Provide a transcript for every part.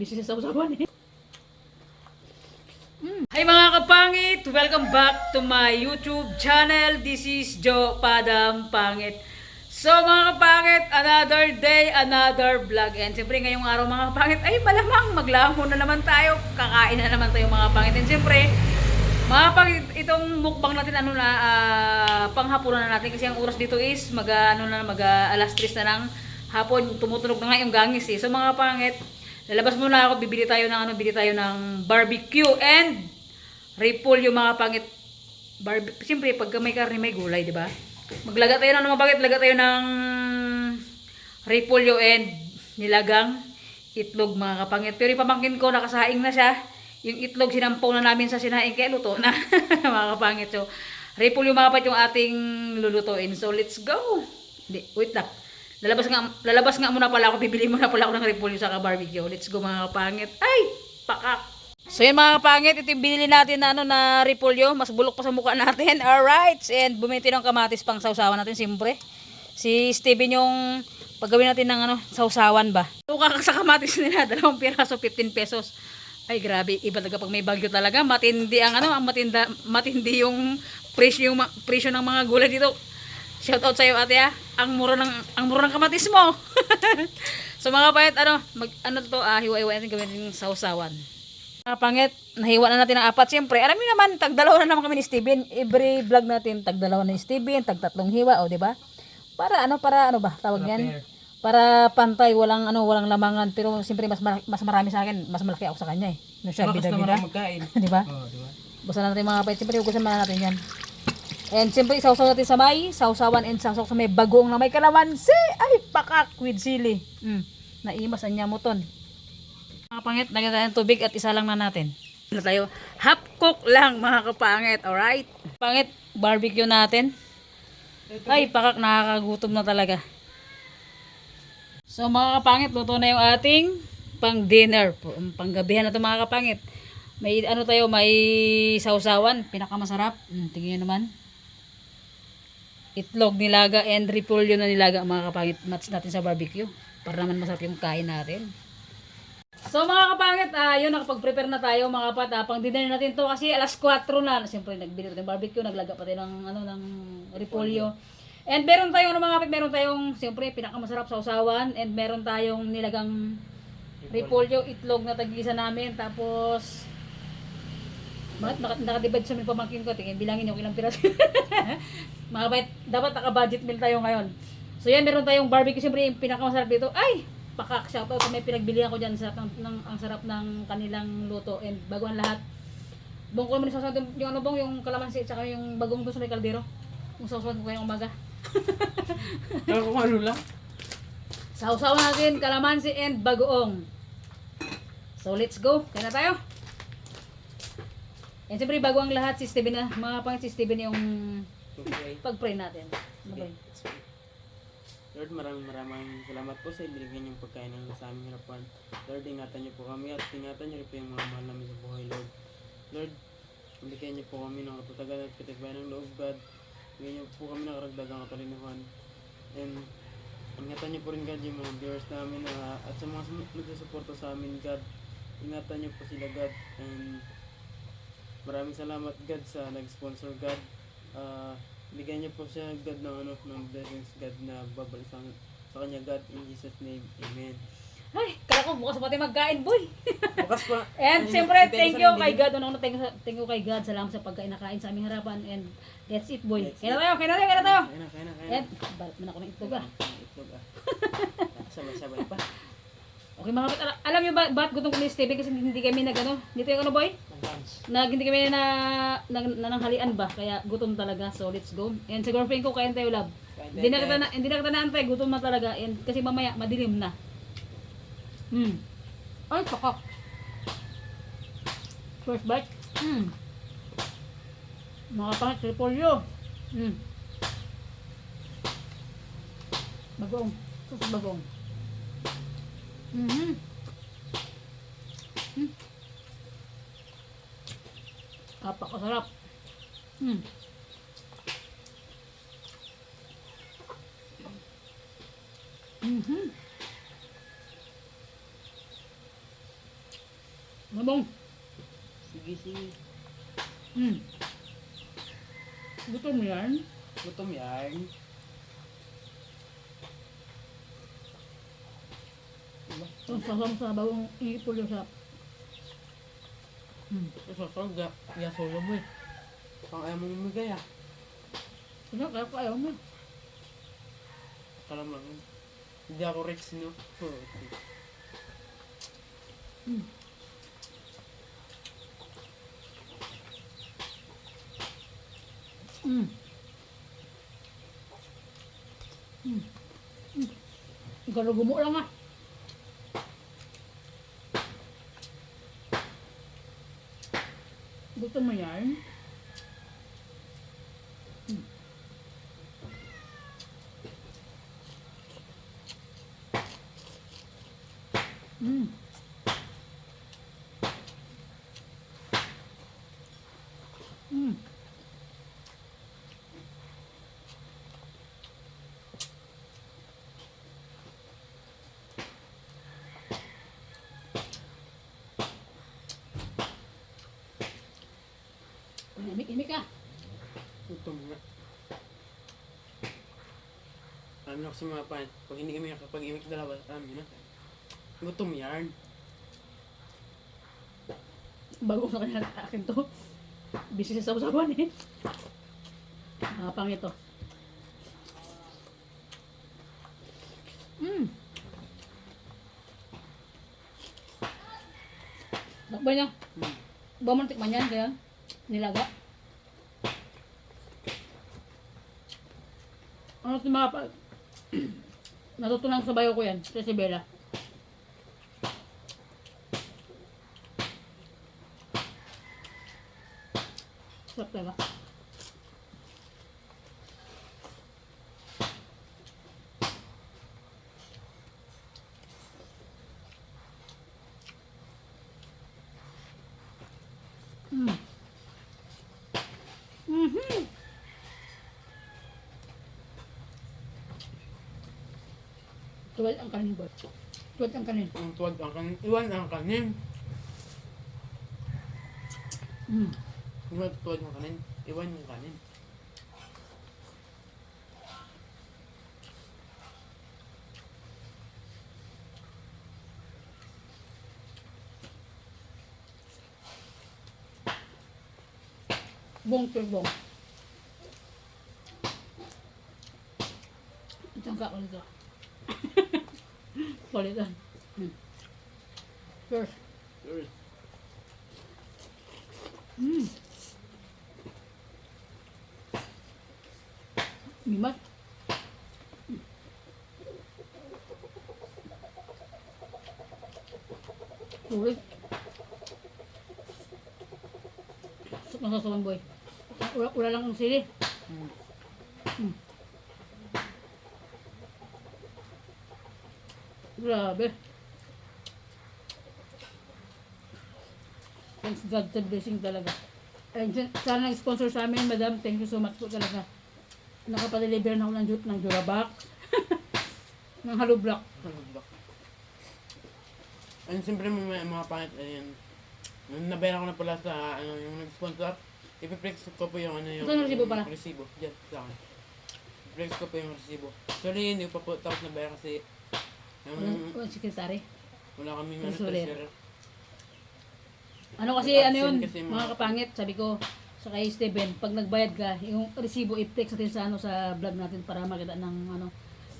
Busy sa sausawan eh. Hi mga kapangit! Welcome back to my YouTube channel. This is Jo Padam Pangit. So mga kapangit, another day, another vlog. And siyempre ngayong araw mga kapangit, ay malamang maglamon na naman tayo. Kakain na naman tayo mga kapangit. And siyempre, mga kapangit, itong mukbang natin panghapunan na natin. Kasi ang oras dito is alas 3 na ng hapon. Tumutunog na nga yung gangis eh. So mga kapangit, lalabas muna ako, bibili tayo ng barbecue and repolyo mga pangit. Siyempre, pagka may karne, may gulay, di ba? Maglaga tayo ng ng repolyo and nilagang itlog mga kapangit. Pero yung pamangkin ko, nakasaing na siya. Yung itlog, sinampaw na namin sa sinaing, kaya luto na mga kapangit. So, repolyo mga kapangit yung ating lulutuin. So, let's go! Hindi, wait lang. Lalabas nga muna pala ako, bibili muna pala ako ng repolyo sa barbecue. Let's go mga kapangit. Ay! Pakak! So yan mga kapangit, ito yung binili natin na repolyo. Mas bulok pa sa mukha natin. Alright! And bumiti ng kamatis pang sausawan natin, siyempre. Si Steven yung paggawin natin ng sausawan ba. Tuka sa kamatis nila, 2 piraso, 15 pesos. Ay grabe, iba talaga pag may bagyo talaga. Matindi matindi yung presyo ng mga gulay dito. Shout out sa iyo ate ha. Ang mura ng kamatis mo. So mga kapangit, hiwa-hiwa natin gawin ng sausawan. Mga kapangit, nahiwa na natin ang 4. Siyempre, alam niyo naman, tag-2 na naman kami ni Steven. Every vlog natin, tag-2 ni Steven, tag-3 hiwa, di ba? Para tawag yan? Para pantay, walang lamangan. Pero siyempre mas marami sa akin, mas malaki ako sa kanya eh. No siya bida-bida. Di ba? Oh, di ba? Busan natin mga kapangit. Siyempre, hugasan muna natin yan. And siyempre, sausaw natin sa sausawan and sausaw sa may bagoong na may kalamansi. Ay, pakak with sili. Naimas ang nyamuton. Mga kapangit, lagyan tayo ng tubig at isa lang na natin. Half cook lang mga kapangit. Alright? Pangit, barbecue natin. Ay, pakak, nakakagutom na talaga. So mga kapangit, luto na yung ating pang dinner. Panggabihan na ito mga kapangit. May may sausawan. Pinakamasarap. Tingnan nyo naman. Itlog nilaga and repolyo na nilaga mga kapangit. Match natin sa barbecue. Para naman masarap yung kain natin. So mga kapangit, yun, nakapag-prepare na tayo mga kapat. Pang dinner natin to kasi alas 4 na. Siyempre, nagbili tayo ng barbecue, naglaga pa tayo ng repolyo. And meron tayong mga kapit, meron tayong, siyempre, pinakamasarap sausawan. And meron tayong nilagang repolyo, itlog na tagisa namin. Tapos, nakadivide sa mga pamangkin ko. Tingin, bilangin yung ilang piraso. Mga kapit, dapat naka-budget meal tayo ngayon. So yan, meron tayong barbecue. Siyempre, yung pinakamasarap dito, ay! Pakak, shoutout sa may pinagbilihan ko dyan ang sarap ng kanilang luto. And bago ang lahat, bong ko naman sausawan yung kalamansi at yung bagong doon sa may kaldero. Kung sausawan ko kayong umaga. Kung ano lang? Sausawan natin kalamansi and bagoong. So let's go. Kaya na tayo. And siyempre bago ang lahat, si Steven na, mga pangit si Steven yung pag-pray natin. Okay. Lord, maraming salamat po sa ibigay niyong pagkain ng sa aming harapan. Lord, ingatan niyo po kami at ingatan niyo rin po yung mga mahal namin sa buhay, Lord. Lord, bigyan niyo po kami ng katatagan at katagbayan ng loob, God. Bigyan niyo po kami ng karagdagang katalinuhan. And ingatan niyo po rin, God, yung mga viewers namin at sa mga nagsusuporta sa amin, God. Ingatan niyo po sila, God. And maraming salamat, God, sa nag-sponsor, God. Bigyan niyo po siya, God, ng blessings, God, na babalik sa kanya, God, in Jesus' name, Amen. Ay, kala ko bukas pati magkain, boy. Bukas pa. And siyempre, thank you kay God. Thank you kay God. Salamat sa pagkain nakain sa aming harapan. And that's it, boy. Kaya na tayo. And, balat mo na ako ng itlog, Sabay-sabay pa. Okay mga kapit, alam nyo ba bakit gutom kami ni Steven kasi hindi kami dito yung boy? Hindi kami nananghalian ba? Kaya gutom talaga. So let's go. And sa girlfriend ko, kain tayo, love. Hindi na kita naantay, gutom na talaga. And kasi mamaya, madilim na. Ay, pakak. First bite. Mga pangit, repolyo. Bagong. Sus bagong. Napakasarap. Mabong. Sige, sige. Hmm. Gutom mo yan? Gutom yan. Diba? Ang sasam sa bagong iipol yung sa... Hmm. Sasawag, yasolo mo eh. Pang ayaw mo mamigay ah. Kaya kaya ayaw mo. Kala mo lang. Hindi ako rich, no? Hmm. Hmm. Hmm. Hmm. Garugumo lang ah. Gusto mo yan? Hmm. Hmm. Hmm. Imik-imik ka. Gutom nga. Alam na kasi mga pan, pag hindi kami nakapag-imik dalawa, alam nyo na. Gutom yan. Bago sa kanya akin to. Busy sa sabawan eh. Pang ito. Hmm. Bakbay niya. Hmm. Ba mo tikman yan kaya nilaga. Ano si mga pa... Natutunan sa bayo ko yan, sa si Bella. Sarap talaga. Mm. Mhm. Tuwal ang kanin boy. Tuwal ang kanin. Ang tuwad ang kanin. Iwan ang kanin. Mm. Iwan tuwad ang kanin. Iwan yung kanin. Bong turbong. Itangka ko nito. Palitan. Hmm. First. Sure. Hmm. Mimat. Sulit. Sok na sasawan boy. Ula lang ang sili. Hmm. Hmm. Grabe. Thanks God sa blessing talaga. And sana nag-sponsor sa amin, madam. Thank you so much po talaga. Nakapadeliver na ako ng Jurabak. ng Halublock. Ayun, siyempre may mga pangit, ayun. Nabayaran ko na pala sa, ano, yung nag-sponsor. Ipiplex ko po yung, ano, yung... Ito yung resibo pala? Resibo, dyan, sa akin. Ipiplex ko po yung resibo. Sorry, hindi ko pa po tapos nabayaran kasi... Walang sekretary. Wala kami Consular. treasurer. Ano kasi, Absent ano yun, kasi mga kapangit, sabi ko sa kay Steven, pag nagbayad ka, yung resibo i-flex natin sa, ano, sa vlog natin para makita ng, ano,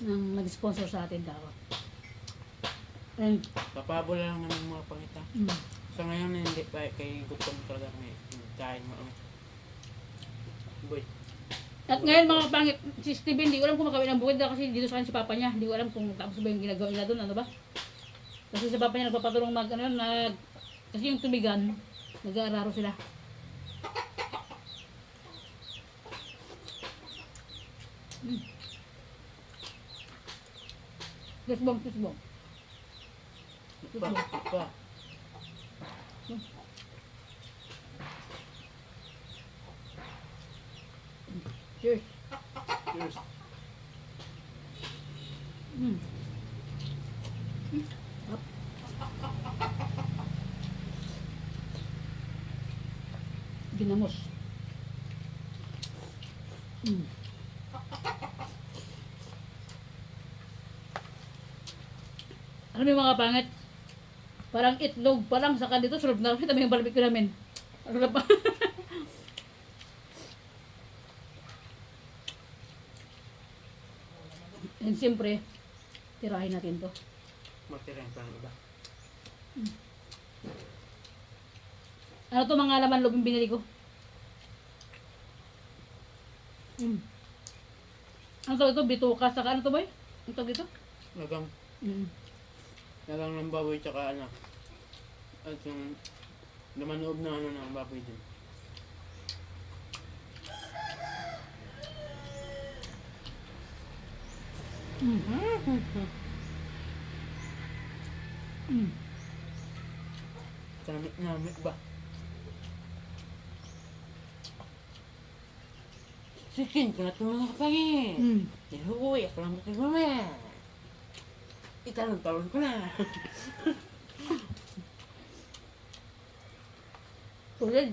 ng nag-sponsor sa atin kako. And, Papabol lang namin mga pangita. mm, Sa ngayon, hindi pa kay gutom talaga kami. Kain mo. Boy. at ngayon mga kapangit, si Steven, di ko alam kung makawin ng bukid kasi dito sa kanya si papa niya, di ko alam kung tapos ba yung ginagawa nila doon, ano ba? Kasi sa papa niya nagpapatulong mag, ano, kasi yung tumigan, nag-aararo sila. Mm. Tisbong. Pa. Cheers. Cheers. Mm. Mm. Up. Ginamos. Mm. Alam mo yung mga pangit? Parang itlog pa lang saka dito sulog na kami yung barbecue namin. Ano na pa? And siyempre, tirahin natin to. Matira yung parang iba. Ano to mga laman loob yung binili ko? Ano to ito? Bituka saka ano to ba? Ano to dito? Lagang, Mm. lagang ng baboy tsaka ano. At yung laman loob na ano ng baboy din. Mm. Namit ba? Sikin ko na ito mga kapangin. Mm. Ihuwi ako lang ito mamaya. Italon-talon ko na. Tulad.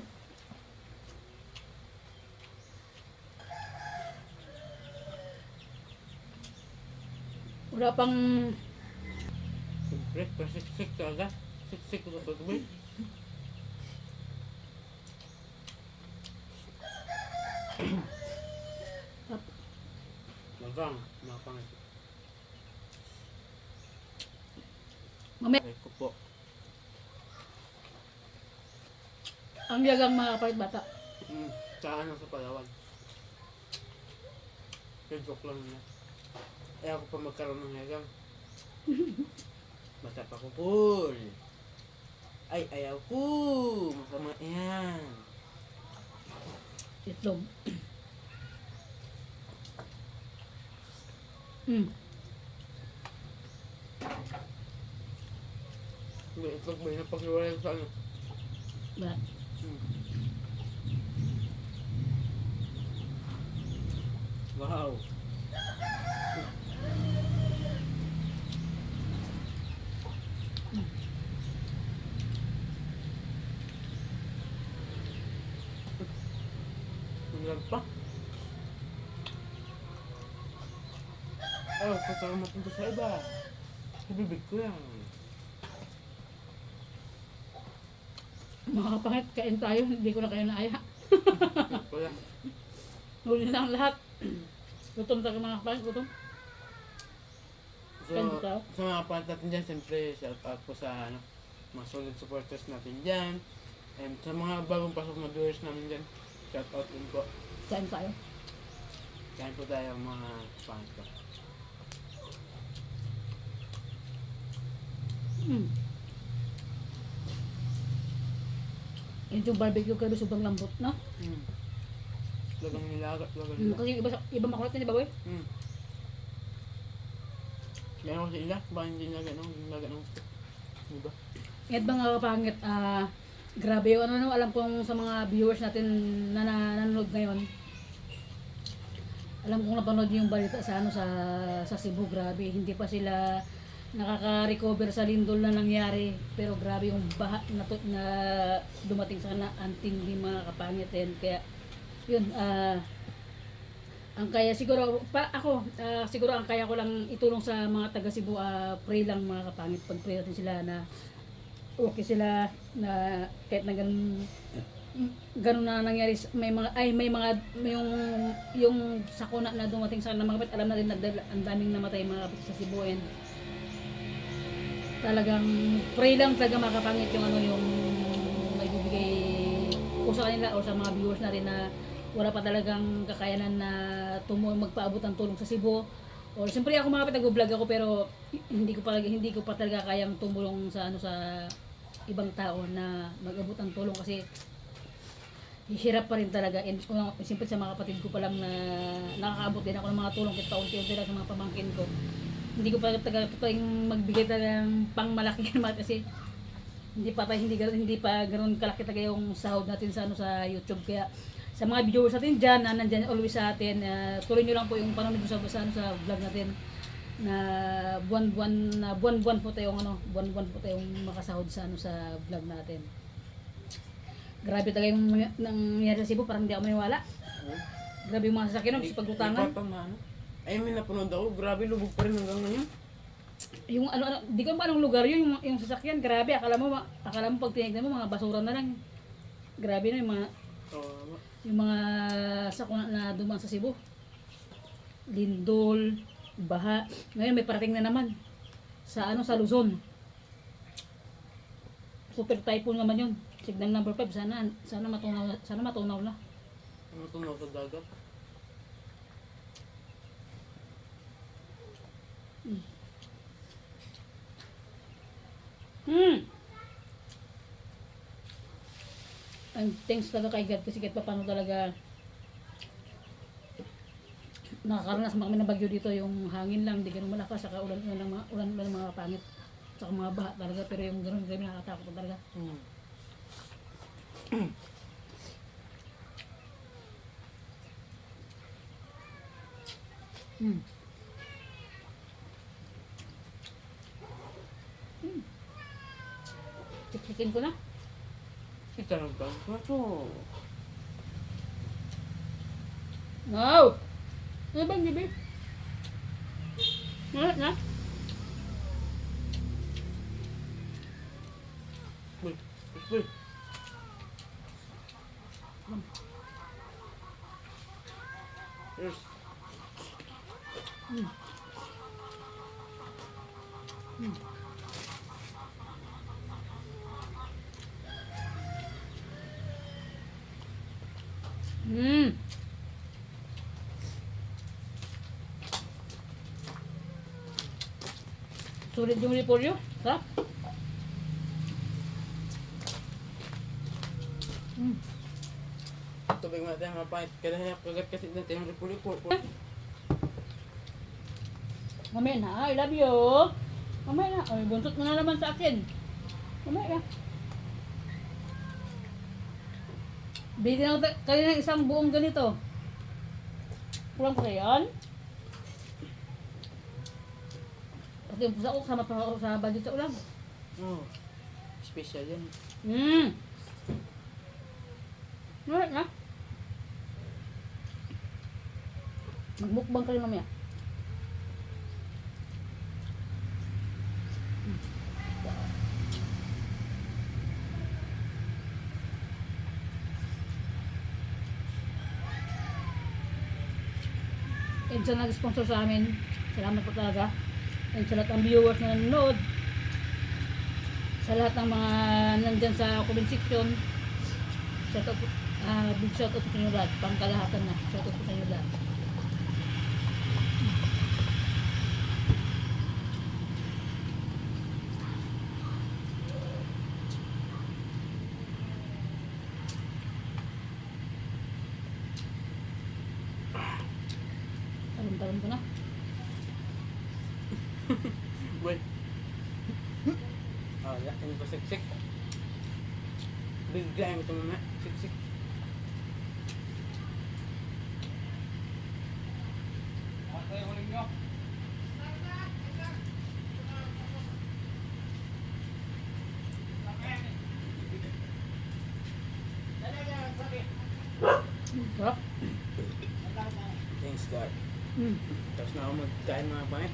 Wala pang Siyempre, pasiksik talaga. Siksik ko sa tubig. Lagang, mga pangit. mamaya. Ay ko po. Ang yagang mga kapait bata. Sa ano sa Palawan. Yung joke lang na. Ayaw ko pa magkaroon ng yagang. Basta pa ko pool. Ay, ayaw ko. Masama yan. Itlog. Mm. Hindi, itlog ba yun ang pag-iwalay sa ano? Ba? Wow. Ulan pa. Ayaw ko talaga mapunta sa iba. Ibibig ko yan. Mga kapangit, kain tayo. Hindi ko na kayo naaya. Wala. Huli na ang lahat. Gutom tayo mga kapangit, gutom. So, Kain tayo. sa mga part natin dyan, siyempre, shout out po sa ano, mga solid supporters natin dyan. And sa mga bagong pasok na viewers namin dyan, shout out din po. Kain tayo. Kain po tayo mga fans ko. Mm. Yan yung barbecue kayo sobrang lambot, no? Lagang nilagat, lagang Mm. nilagat. Kasi iba makulat yun, di ba boy? Meron ko sa ila, baka hindi nilagat nung nilagat nung iba. Kahit ba nga kapangit, grabe yung ano, alam kong sa mga viewers natin na nanonood ngayon. Alam kong napanood yung balita sa ano sa Cebu, grabe. Hindi pa sila nakaka-recover sa lindol na nangyari. Pero grabe yung baha na dumating sa kanila, antindi mga kapangit. And kaya, yun, ang kaya siguro, siguro ang kaya ko lang itulong sa mga taga Cebu, pray lang mga kapangit. Pag-pray natin sila na okay sila na kahit na ganun na nangyari yung sakuna na dumating sa mga kapit, alam natin na ang daming namatay mga kapit sa Cebu. And talagang pray lang talaga mga kapangit yung ano yung nagbibigay ko sa kanila o sa mga viewers natin na wala pa talagang kakayanan na magpaabot ng tulong sa Cebu. O siyempre ako mga kapit nag-vlog ako pero hindi ko pa talaga kayang tumulong sa ano sa ibang tao na mag-abot ng tulong kasi hirap pa rin talaga. And siyempre sa mga kapatid ko pa lang na nakakaabot din ako ng mga tulong kahit paunti-unti lang sa mga pamangkin ko. Hindi ko pa talaga magbigay talaga ng pangmalaki kasi hindi pa ganoon kalaki talaga yung sahod natin sa ano sa YouTube. Kaya sa mga viewers natin diyan na nandiyan always sa atin, tuloy niyo lang po yung panonood sa vlog natin na buwan-buwan po tayong makasahod sa ano sa vlog natin. Grabe talaga yung nangyari sa Cebu, parang hindi ako maniwala. Oh. Grabe yung mga sasakyan, Di- sa paglutangan. di pa na ano. Ay, may napanood ako. Grabe, lubog pa rin hanggang ngayon. Yung ano, di ko pa anong lugar yun, yung sasakyan, grabe, akala mo pag tinignan mo, mga basura na lang. Grabe na Oo. yung mga sakuna na dumaan sa Cebu. Lindol, baha. Ngayon may parating na naman sa sa Luzon. Super typhoon naman yun. Signal number 5, sana matunaw na. Ano tunaw sa dagat? And thanks talaga kay God kasi kahit paano talaga nakakaranas kami ng bagyo dito, yung hangin lang, di ganun malakas, saka ulan ng mga pangit, saka mga baha talaga, pero yung ganun, grabe nakakatakot talaga. Hmm. Chikikin ko na. Kita lang ba? Ano to? No! Ano bang gabi? Wala na? Uy, uy. Yes. Hmm. Sulit yung repolyo. Sarap. Tubig natin mga pangit. Kaya kagat kasi natin yung repulyo po. Mamaya na. I love you. Mamaya na. Ay, buntot mo na naman sa akin. Mamaya na. Bili na kayo ng isang buong ganito. Kulang pa yan. Pati yung pusa ko, sama pa ako sa budget sa ulam. Oh, special yan. Mamaya na. Magmukbang kayo mamaya. And sa nag-sponsor sa amin, salamat po talaga. And sa lahat ng viewers na nanonood, sa lahat ng mga nandyan sa comment section, big shout out po sa inyo lahat. Pangkalahatan na, shout out po sa inyo lahat. Talon-talon ko na. Boy. Oh, ya, ini pasiksik. Bigla yung ito mga siksik. Sarap. Thanks God. Mm. Tapos na ako magkain mga pangit.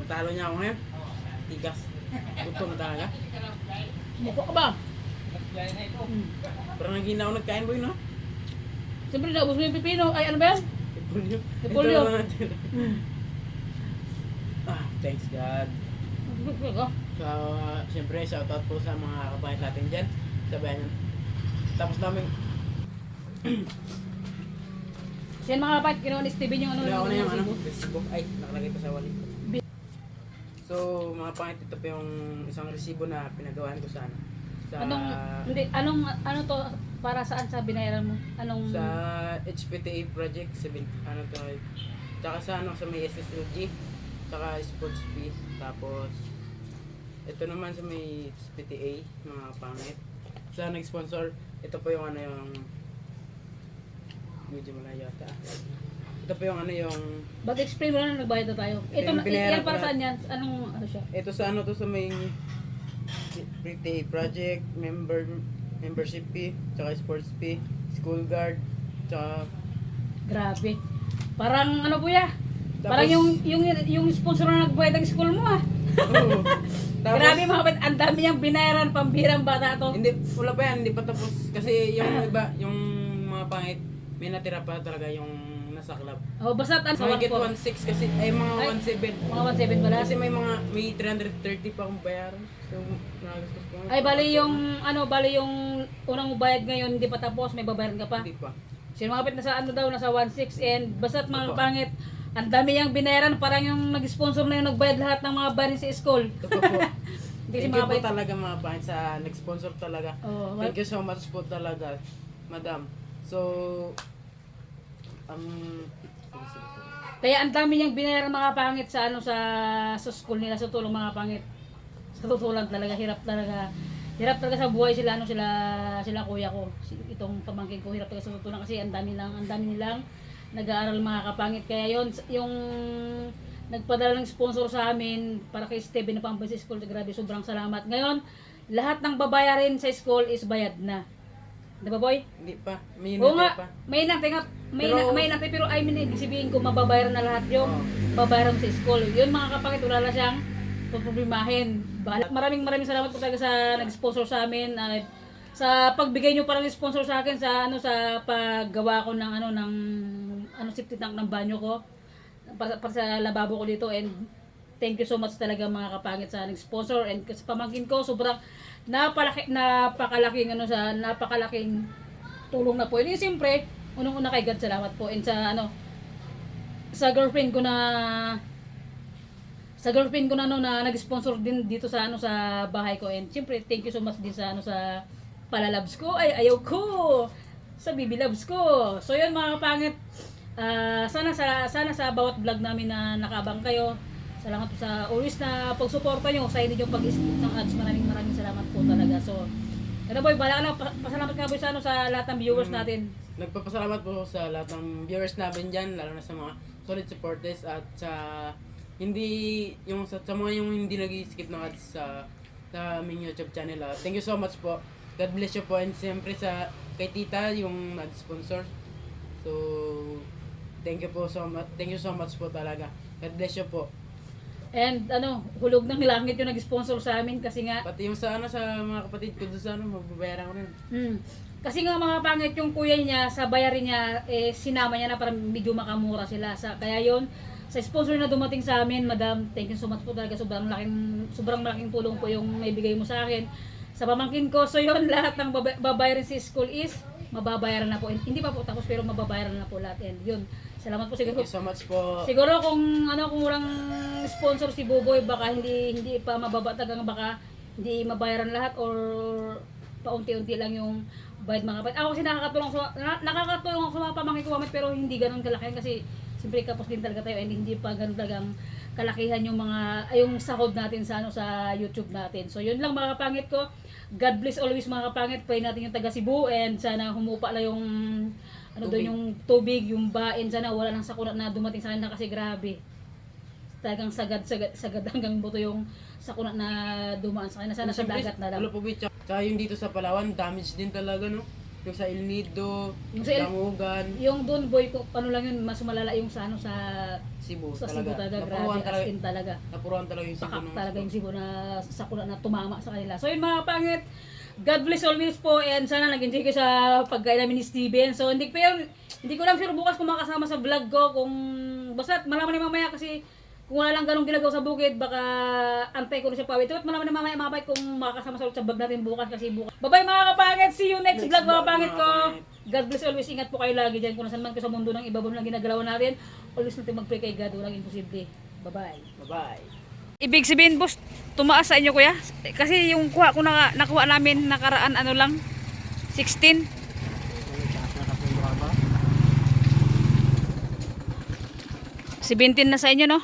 Matalo niya ako ngayon. Tigas. Gutom talaga. Muko ka ba? Parang naging ako nagkain boy, no? Siyempre naubos mo yung pipino. Ay, ano ba yan? Repulyo. Repulyo. Ito lang natin. Thanks God. So, siyempre, shoutout po sa mga kapangit natin dyan. Sabayan nyo. Tapos namin, Siyan mga kapat, ginawa ni Steven yung ano. wala ko na yung ano, Facebook. resibo. Ay, nakalagay pa sa wallet ko. So, mga pangit, ito pa yung isang resibo na pinagawahan ko sa ano. Sa, Ano to, para saan sa binayaran mo? Anong, sa HPTA project, ano to, tsaka sa ano, sa may SSLG, tsaka sports fee, tapos, ito naman sa may HPTA, mga pangit. Sa nag-sponsor, ito po yung ano yung, medyo malayo ata. Ito po yung ano yung, explain mo na nagbayad na tayo. Ito yung binayaran Yan para ko na- saan yan? Anong, ano siya? ito sa ano to sa may PTA project, membership fee, tsaka sports fee, school guard, tsaka Grabe. Parang ano po ya? Parang Tapos- yung sponsor na nagbayad ng school mo ah. Oo. Tapos, Grabe mga kapatid, ang dami niyang binayaran pambirang bata to. hindi, wala pa yan, hindi pa tapos. Kasi yung iba, yung mga pangit, may natira pa talaga yung nasa club. Oh, basta sa May get 1.4. 1.6 kasi, ay mga Ay. 1.7. Mga 1.7 pala. Kasi may 330 pa akong bayaran. So, nagastos ko. Ay bali yung unang bayad ngayon hindi pa tapos, may babayaran ka pa. Hindi pa. Sino mga kapit nasa ano daw, nasa 1.6 and basta't mga Opo. pangit, ang dami niyang binayaran, parang yung nag-sponsor na yung nagbayad lahat ng mga barin sa school. Ito po po. Hindi si Thank mga you po kapit. talaga mga pangit sa nag-sponsor talaga. Oh, Thank you so much po talaga, madam. So, kaya ang dami niyang binayaran mga pangit sa ano sa school nila, sa tulong mga pangit. Sa totoo lang talaga, hirap talaga. Hirap talaga sa buhay sila ano sila kuya ko. Itong pamangkin ko hirap talaga sa totoo lang kasi ang dami nilang nag-aaral mga kapangit. Kaya yung nagpadala ng sponsor sa amin para kay Steven na pambay sa school, grabe sobrang salamat. Ngayon, lahat ng babayarin sa school is bayad na. 'Di ba, boy? hindi pa. May Oo unit nga, pa. may natin nga, Pero- may natin, pero I mean, ibig sabihin ko, mababayaran na lahat yung Oo. babayaran sa school. Yun mga kapangit, wala na siyang problemahin. Maraming salamat po talaga sa nag-sponsor sa amin. Sa pagbigay nyo parang sponsor sa akin sa sa paggawa ko ng septic tank ng banyo ko para sa lababo ko dito, and thank you so much talaga mga kapangit sa nag-sponsor, and kasi pamangkin ko sobrang napakalaking napakalaking tulong na po. And siyempre, unang-una kay God salamat po, and sa girlfriend ko na na nag-sponsor din dito sa sa bahay ko, and siyempre thank you so much din sa sa palalabs ko, ay ayaw ko sa baby loves ko. So yun mga kapangit, sana sa bawat vlog namin na nakaabang kayo. Salamat po sa always na pagsuporta nyo sa hindi yung pag-skip ng ads. Maraming salamat po talaga. So boy, bala ka na, pasalamat ka boy sa lahat ng viewers natin. Nagpapasalamat po sa lahat ng viewers namin dyan, lalo na sa mga solid supporters at sa mga yung hindi nag-skip ng ads sa aming YouTube channel. Thank you so much po. God bless you po, and siyempre kay tita yung nag-sponsor. So, thank you so much po talaga. God bless you po. And hulog ng langit yung nag-sponsor sa amin kasi nga Pati yung sa mga kapatid ko doon sa mababayaran ko rin. kasi nga mga pangit yung kuya niya sa bayarin niya, sinama niya na para medyo makamura sila. Kaya yon sa sponsor na dumating sa amin, madam, thank you so much po talaga. Sobrang malaking tulong po yung naibigay mo sa akin. Sa pamangkin ko, so yun, lahat ng babayaran sa school is mababayaran na po. Hindi pa po tapos pero mababayaran na po lahat. And yun, salamat po siguro. Thank you so much po. Siguro kung walang sponsor si Buboy, baka hindi pa mababatagang, baka hindi mabayaran lahat or paunti-unti lang yung bayad mga kapatid. Ako kasi nakakatulong ako sa mga pamangkin ko, pero hindi ganoon kalakihan kasi siyempre kapos din talaga tayo, and hindi pa ganoon talagang kalakihan yung yung sahod natin sa sa YouTube natin. So yun lang mga kapangit ko. God bless always mga kapangit. Pray natin yung taga Cebu, and sana humupa na yung doon yung tubig, yung bain, sana wala nang sakuna na dumating sa kanila kasi grabe. Talagang sagad hanggang buto yung sakuna na dumaan sa kanila. Sana sa dagat na lang. Wala po, tsaka yung dito sa Palawan, damage din talaga, no? Yung sa El Nido, Yung sa El- Langugan, Yung doon boy, lang yun, mas malala yung sa Cebu sa talaga. Cebu talaga, Napuruan grabe, as in talaga. Napuruan talaga yung Cebu. Pakak talaga yung Cebu na sakuna na tumama sa kanila. So yun mga pangit, God bless always po, and sana nag-enjoy kayo sa pagkain namin ni Steven. So hindi ko lang sure bukas kung makasama sa vlog ko, kung basta malaman ni mamaya kasi kung wala lang ganong ginagawa sa bukid, baka antay ko na siya pawit. At malaman ni mamaya mga kung makakasama sa vlog natin bukas kasi bukas. Bye-bye mga kapangit, see you next vlog mga pangit ko. God bless always, ingat po kayo lagi dyan kung nasan man ko sa mundo ng iba lang ginagalawan natin. Always natin mag-pray kay God, walang imposible. Bye-bye. Bye-bye. Ibig sabihin, boss, tumaas sa inyo kuya? Kasi yung kuha ko nakuha namin nakaraan lang, 16. Si 17 na sa inyo, no?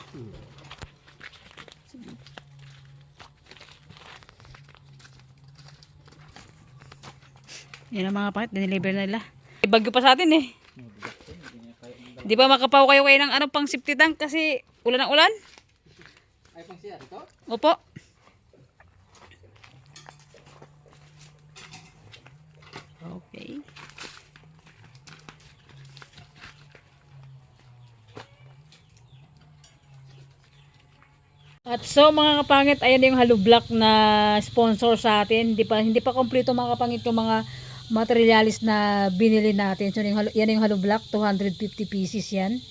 Yan ang mga pakit, diniliver na nila. Bagyo pa sa atin eh. Di ba makapaw kayo ng pang safety tank kasi ulan ng ulan? Ay, pang siya, ito? Opo. At so mga kapangit, ayan yung hollow block na sponsor sa atin. Hindi pa kompleto mga kapangit yung mga materialis na binili natin. So yan yung hollow block, 250 pieces yan.